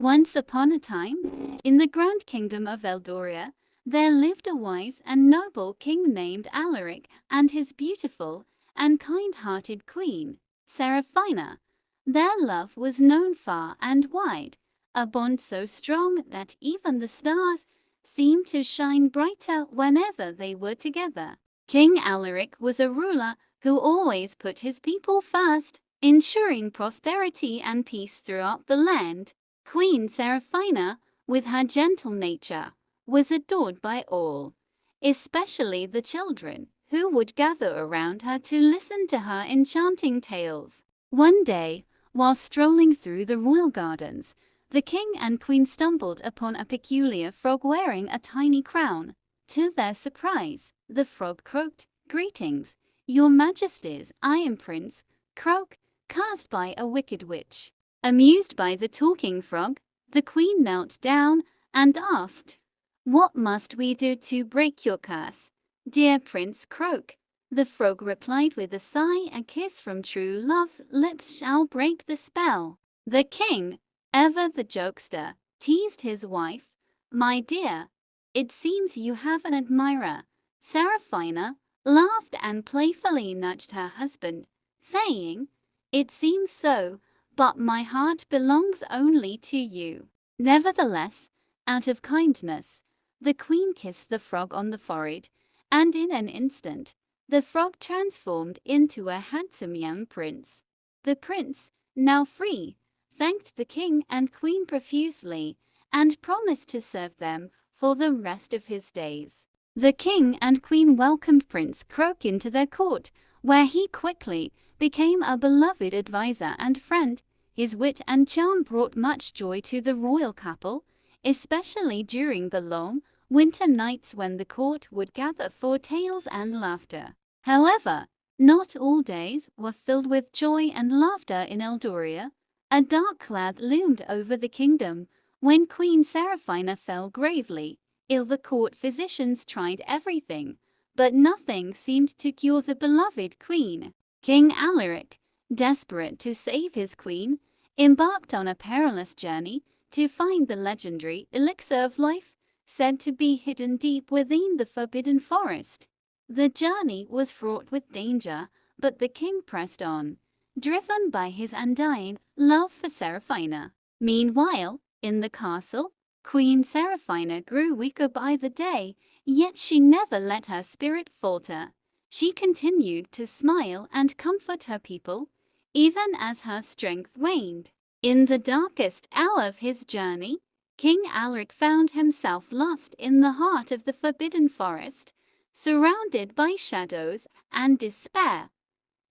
Once upon a time, in the grand kingdom of Eldoria, there lived a wise and noble king named Alaric and his beautiful and kind-hearted queen, Seraphina. Their love was known far and wide, a bond so strong that even the stars seemed to shine brighter whenever they were together. King Alaric was a ruler who always put his people first, ensuring prosperity and peace throughout the land. Queen Seraphina, with her gentle nature, was adored by all, especially the children, who would gather around her to listen to her enchanting tales. One day, while strolling through the royal gardens, the king and queen stumbled upon a peculiar frog wearing a tiny crown. To their surprise, the frog croaked, "Greetings, your majesties, I am Prince Croak, cast by a wicked witch." Amused by the talking frog, the queen knelt down and asked, "What must we do to break your curse, dear Prince Croak?" The frog replied with a sigh, "A kiss from true love's lips shall break the spell." The king, ever the jokester, teased his wife, "My dear, it seems you have an admirer." Seraphina laughed and playfully nudged her husband, saying, "It seems so, but my heart belongs only to you." Nevertheless, out of kindness, the queen kissed the frog on the forehead, and in an instant, the frog transformed into a handsome young prince. The prince, now free, thanked the king and queen profusely and promised to serve them for the rest of his days. The king and queen welcomed Prince Croak into their court, where he quickly became a beloved advisor and friend. His wit and charm brought much joy to the royal couple, especially during the long winter nights when the court would gather for tales and laughter. However, not all days were filled with joy and laughter in Eldoria. A dark cloud loomed over the kingdom when Queen Seraphina fell gravely ill. The court physicians tried everything, but nothing seemed to cure the beloved queen. King Alaric, desperate to save his queen, embarked on a perilous journey to find the legendary elixir of life, said to be hidden deep within the forbidden forest. The journey was fraught with danger, but the king pressed on, driven by his undying love for Seraphina. Meanwhile, in the castle, Queen Seraphina grew weaker by the day, yet she never let her spirit falter. She continued to smile and comfort her people, even as her strength waned. In the darkest hour of his journey, King Alaric found himself lost in the heart of the forbidden forest, surrounded by shadows and despair.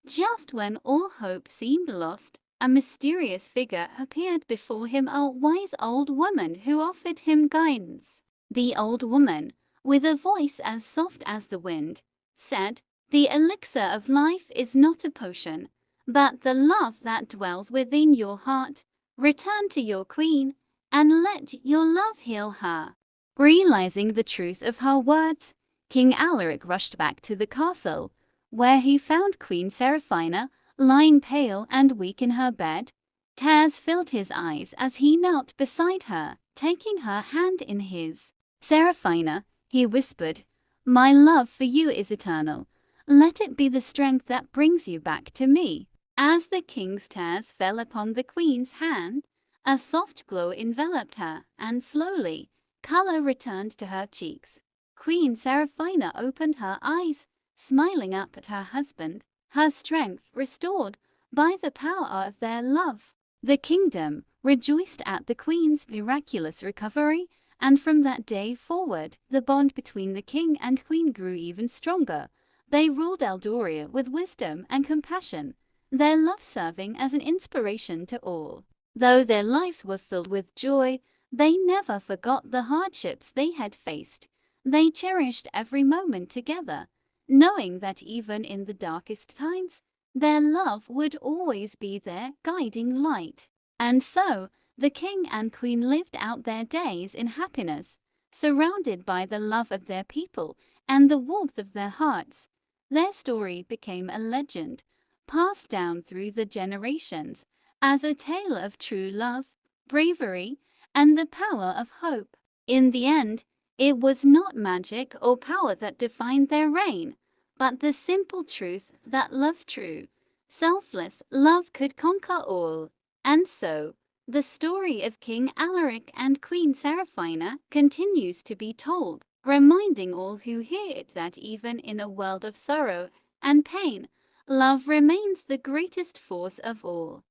Just when all hope seemed lost, a mysterious figure appeared before him, a wise old woman who offered him guidance. The old woman, with a voice as soft as the wind, said, "The elixir of life is not a potion, but the love that dwells within your heart. Return to your queen, and let your love heal her." Realizing the truth of her words, King Alaric rushed back to the castle, where he found Queen Seraphina lying pale and weak in her bed. Tears filled his eyes as he knelt beside her, taking her hand in his. "Seraphina," he whispered, "my love for you is eternal. Let it be the strength that brings you back to me." As the king's tears fell upon the queen's hand, a soft glow enveloped her, and slowly, color returned to her cheeks. Queen Seraphina opened her eyes, smiling up at her husband, her strength restored by the power of their love. The kingdom rejoiced at the queen's miraculous recovery, and from that day forward, the bond between the king and queen grew even stronger. They ruled Eldoria with wisdom and compassion, their love serving as an inspiration to all. Though their lives were filled with joy, they never forgot the hardships they had faced. They cherished every moment together, knowing that even in the darkest times, their love would always be their guiding light. And so, the king and queen lived out their days in happiness, surrounded by the love of their people and the warmth of their hearts. Their story became a legend, passed down through the generations, as a tale of true love, bravery, and the power of hope. In the end, it was not magic or power that defined their reign, but the simple truth that love, true, selfless love, could conquer all. And so, the story of King Alaric and Queen Seraphina continues to be told, reminding all who hear it that even in a world of sorrow and pain, love remains the greatest force of all.